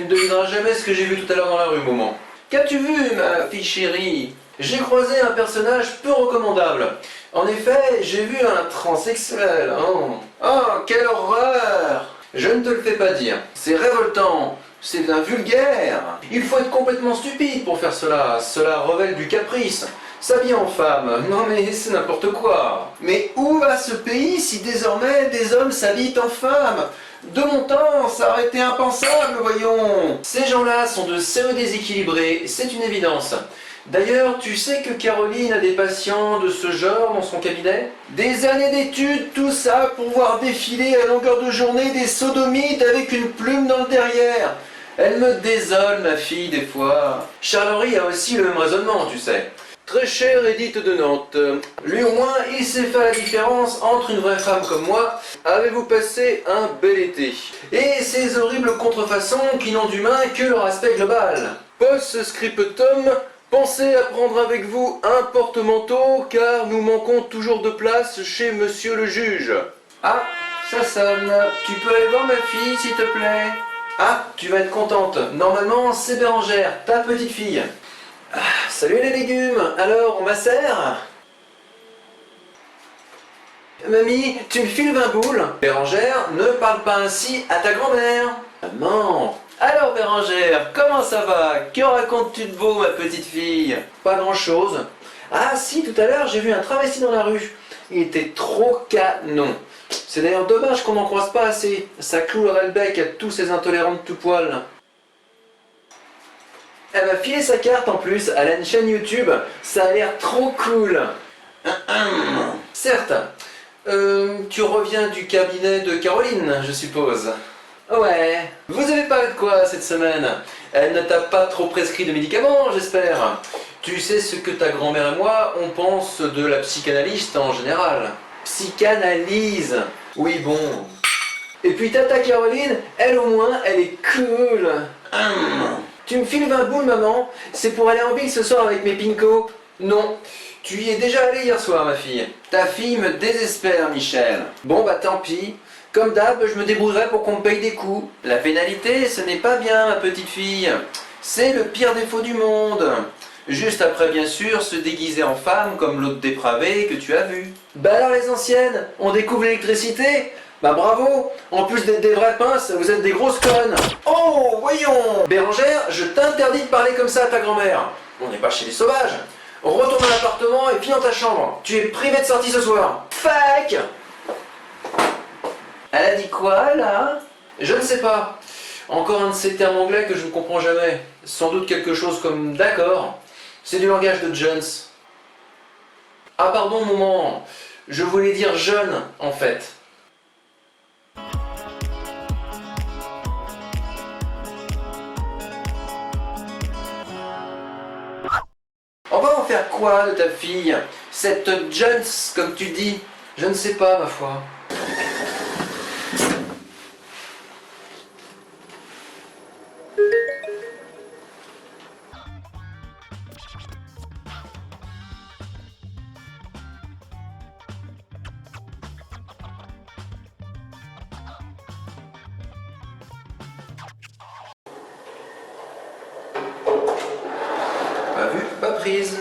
devineras jamais ce que j'ai vu tout à l'heure dans la rue, Moment. Qu'as-tu vu, ma fille chérie? J'ai croisé un personnage peu recommandable. En effet, j'ai vu un transsexuel. Oh, quelle horreur! Je ne te le fais pas dire. C'est révoltant. C'est un vulgaire. Il faut être complètement stupide pour faire cela. Cela révèle du caprice. S'habiller en femme. Non mais c'est n'importe quoi. Mais où va ce pays si désormais des hommes s'habillent en femmes? De mon temps, ça aurait été impensable, voyons. Ces gens-là sont de sérieux déséquilibrés, c'est une évidence. D'ailleurs, tu sais que Caroline a des patients de ce genre dans son cabinet? Des années d'études, tout ça, pour voir défiler à longueur de journée des sodomites avec une plume dans le derrière. Elle me désole, ma fille, des fois. Charles-Henri a aussi le même raisonnement, tu sais. Très cher Édith de Nantes, lui au moins il sait faire la différence entre une vraie femme comme moi. Avez-vous passé un bel été? Et ces horribles contrefaçons qui n'ont d'humain que leur aspect global. Post-scriptum, pensez à prendre avec vous un porte-manteau car nous manquons toujours de place chez monsieur le juge. Ah, ça sonne. Tu peux aller voir ma fille s'il te plaît? Ah, tu vas être contente. Normalement c'est Bérangère, ta petite fille. Ah, salut les légumes, alors on macère? Mamie, tu me files 20 boules? Bérangère, ne parle pas ainsi à ta grand-mère. Maman. Alors Bérangère, comment ça va? Que racontes-tu de beau, ma petite fille? Pas grand-chose. Ah si, tout à l'heure j'ai vu un travesti dans la rue. Il était trop canon. C'est d'ailleurs dommage qu'on n'en croise pas assez. Ça clouerait le bec à tous ces intolérants de tout poil. Elle m'a filé sa carte en plus, elle a une chaîne YouTube, ça a l'air trop cool. Certes, tu reviens du cabinet de Caroline, je suppose. Ouais, vous avez parlé de quoi cette semaine? Elle ne t'a pas trop prescrit de médicaments, j'espère. Tu sais ce que ta grand-mère et moi, on pense de la psychanalyste en général. Psychanalyse. Oui, bon. Et puis tata Caroline, elle au moins, elle est cool. Tu me files 20 boules, maman? C'est pour aller en ville ce soir avec mes pincos? Non. Tu y es déjà allé hier soir, ma fille. Ta fille me désespère, Michel. Bon, bah tant pis. Comme d'hab, je me débrouillerai pour qu'on me paye des coups. La pénalité, ce n'est pas bien, ma petite fille. C'est le pire défaut du monde. Juste après, bien sûr, se déguiser en femme comme l'autre dépravé que tu as vu. Bah alors les anciennes, on découvre l'électricité? Bah bravo! En plus d'être des vrais pinces, vous êtes des grosses connes! Oh, voyons! Bérangère, je t'interdis de parler comme ça à ta grand-mère. On n'est pas chez les sauvages. Retourne à l'appartement et puis dans ta chambre. Tu es privé de sortie ce soir. Fuck! Elle a dit quoi, là? Je ne sais pas. Encore un de ces termes anglais que je ne comprends jamais. Sans doute quelque chose comme d'accord. C'est du langage de Jones. Ah pardon, maman. Je voulais dire jeune, en fait. On va en faire quoi de ta fille? Cette Jones, comme tu dis? Je ne sais pas, ma foi. Pas vu, pas prise.